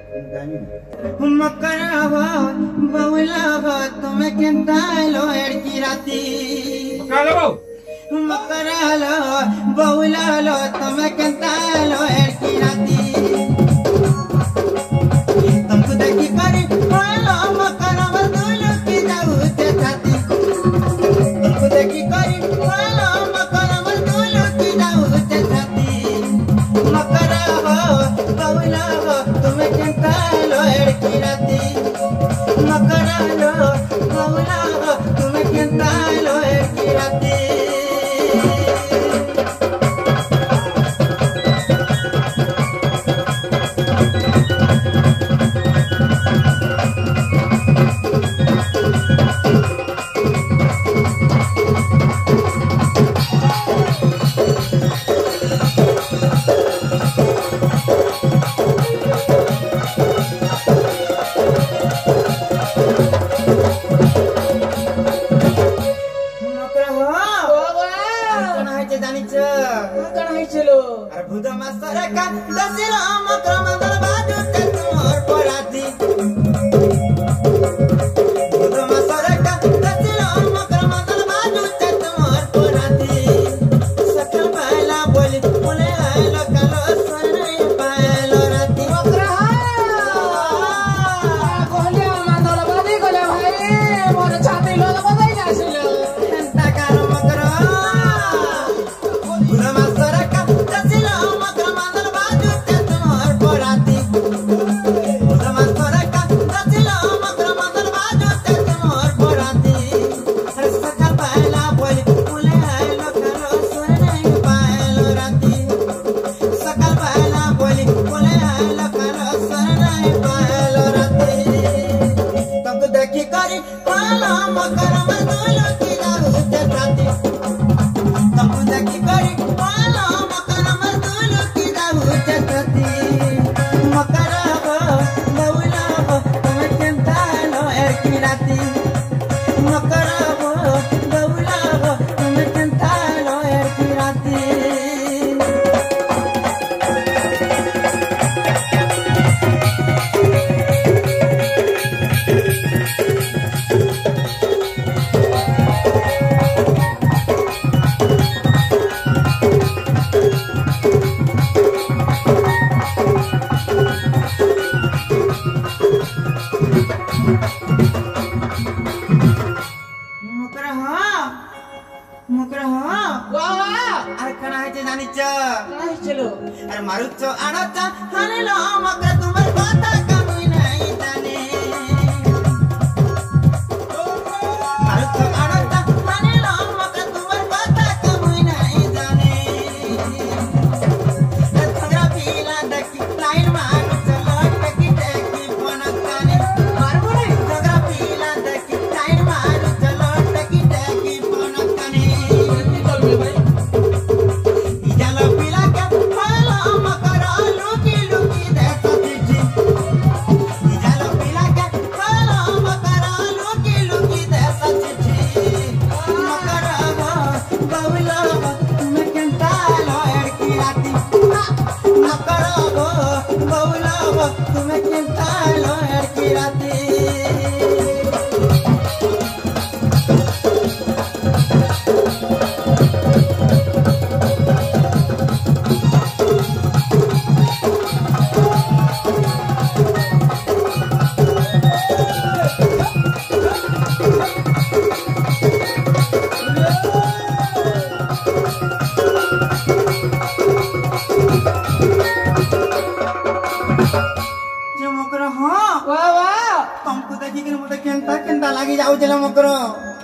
मकर हो बउला हो तुम्हें केंता लो एड़की राती मकर लो बउला लो तुम्हें केंता लो एड़की राती तुमको देखी करी बोलो मकर बदुल की जाऊ ते छाती तुमको देखी करी बोलो मकर बदुल की जाऊ ते छाती मकर हो बउला हो तुम्हें केंता लो एड़की राती मकर लो बउला हो तुम्हें केंता लो एड़की राती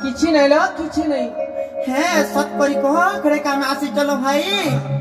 किछि नहीं लो किछि नहीं है सत करी कह खड़े काम आसी चलो भाई